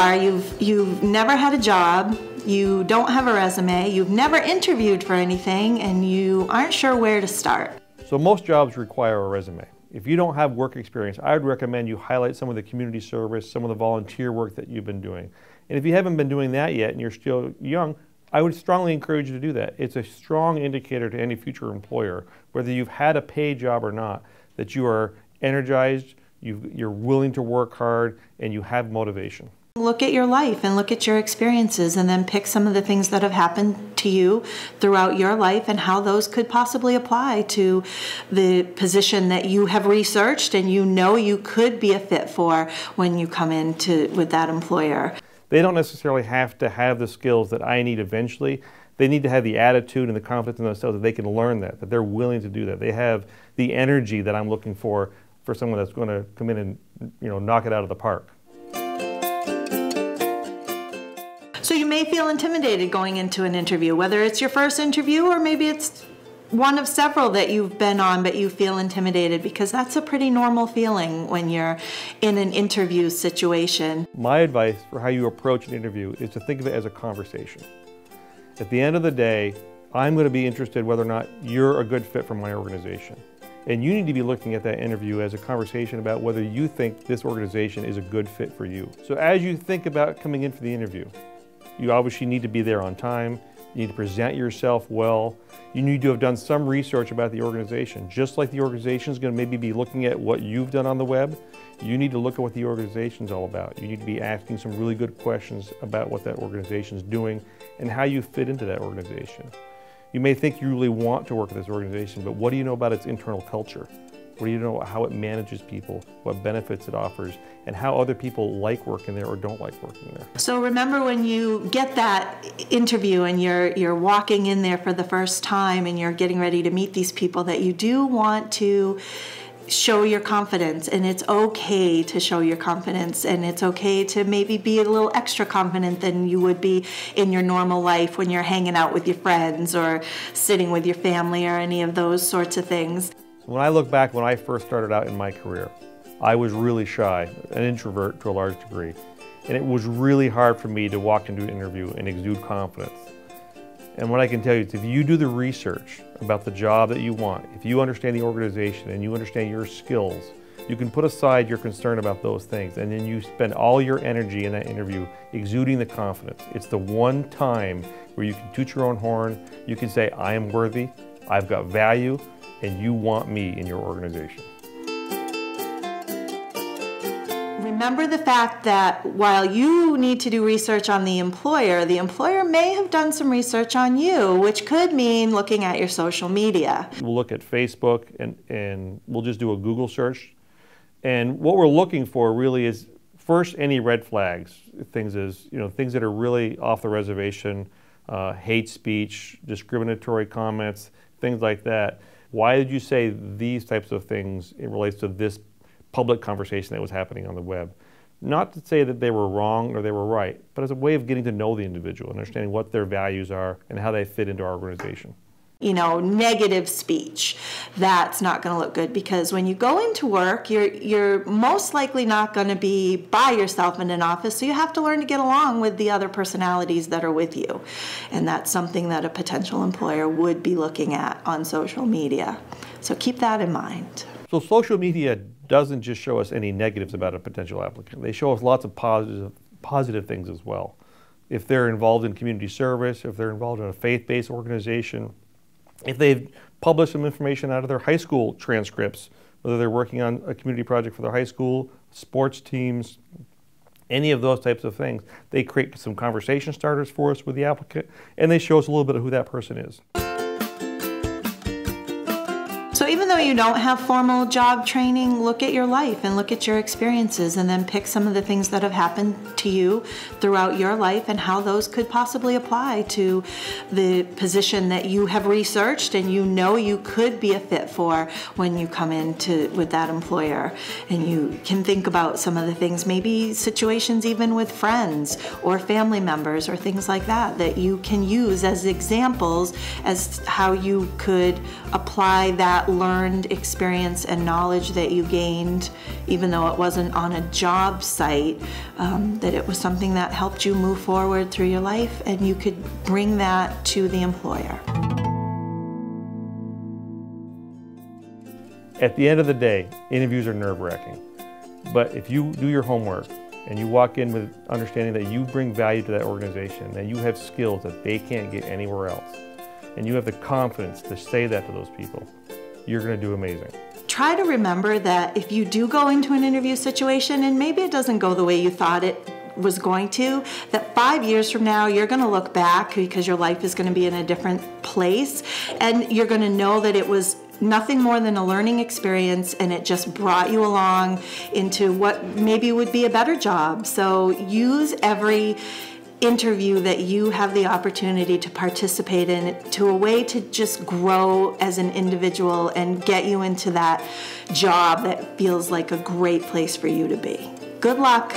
are, you've never had a job, you don't have a resume, you've never interviewed for anything, and you aren't sure where to start. So most jobs require a resume. If you don't have work experience, I would recommend you highlight some of the community service, some of the volunteer work that you've been doing. And if you haven't been doing that yet and you're still young, I would strongly encourage you to do that. It's a strong indicator to any future employer, whether you've had a paid job or not, that you are energized, you're willing to work hard, and you have motivation. Look at your life and look at your experiences, and then pick some of the things that have happened to you throughout your life and how those could possibly apply to the position that you have researched and you know you could be a fit for when you come in with that employer. They don't necessarily have to have the skills that I need eventually. They need to have the attitude and the confidence in themselves that they can learn that they're willing to do that. They have the energy that I'm looking for someone that's going to come in and knock it out of the park. So you may feel intimidated going into an interview, whether it's your first interview or maybe it's one of several that you've been on, but you feel intimidated, because that's a pretty normal feeling when you're in an interview situation. My advice for how you approach an interview is to think of it as a conversation. At the end of the day, I'm going to be interested whether or not you're a good fit for my organization. And you need to be looking at that interview as a conversation about whether you think this organization is a good fit for you. So as you think about coming in for the interview, you obviously need to be there on time. You need to present yourself well. You need to have done some research about the organization. Just like the organization is going to maybe be looking at what you've done on the web, you need to look at what the organization is all about. You need to be asking some really good questions about what that organization is doing and how you fit into that organization. You may think you really want to work at this organization, but what do you know about its internal culture? What do you know how it manages people, what benefits it offers, and how other people like working there or don't like working there? So remember, when you get that interview and you're walking in there for the first time and you're getting ready to meet these people, that you do want to show your confidence, and it's okay to show your confidence, and it's okay to maybe be a little extra confident than you would be in your normal life when you're hanging out with your friends or sitting with your family or any of those sorts of things. When I look back when I first started out in my career, I was really shy, an introvert to a large degree. And it was really hard for me to walk into an interview and exude confidence. And what I can tell you is, if you do the research about the job that you want, if you understand the organization and you understand your skills, you can put aside your concern about those things, and then you spend all your energy in that interview exuding the confidence. It's the one time where you can toot your own horn, you can say, I am worthy, I've got value, and you want me in your organization. Remember the fact that while you need to do research on the employer may have done some research on you, which could mean looking at your social media. We'll look at Facebook and we'll just do a Google search. And what we're looking for really is, first, any red flags, things that are really off the reservation, hate speech, discriminatory comments, things like that. Why did you say these types of things in relates to this public conversation that was happening on the web? Not to say that they were wrong or they were right, but as a way of getting to know the individual, understanding what their values are and how they fit into our organization. Negative speech, that's not going to look good, because when you go into work, you're most likely not going to be by yourself in an office, so you have to learn to get along with the other personalities that are with you. And that's something that a potential employer would be looking at on social media. So keep that in mind. So social media doesn't just show us any negatives about a potential applicant. They show us lots of positive things as well. If they're involved in community service, if they're involved in a faith-based organization, if they've published some information out of their high school transcripts, whether they're working on a community project for their high school, sports teams, any of those types of things, they create some conversation starters for us with the applicant, and they show us a little bit of who that person is. So even though you don't have formal job training, look at your life and look at your experiences, and then pick some of the things that have happened to you throughout your life and how those could possibly apply to the position that you have researched and you know you could be a fit for when you come in with that employer. And you can think about some of the things, maybe situations even with friends or family members or things like that, that you can use as examples as how you could apply that learned experience and knowledge that you gained, even though it wasn't on a job site, that it was something that helped you move forward through your life, and you could bring that to the employer. At the end of the day, interviews are nerve-wracking. But if you do your homework and you walk in with understanding that you bring value to that organization, that you have skills that they can't get anywhere else, and you have the confidence to say that to those people, you're going to do amazing. Try to remember that if you do go into an interview situation and maybe it doesn't go the way you thought it was going to, that 5 years from now you're going to look back, because your life is going to be in a different place, and you're going to know that it was nothing more than a learning experience, and it just brought you along into what maybe would be a better job. So use every interview that you have the opportunity to participate in to a way to just grow as an individual and get you into that job that feels like a great place for you to be. Good luck.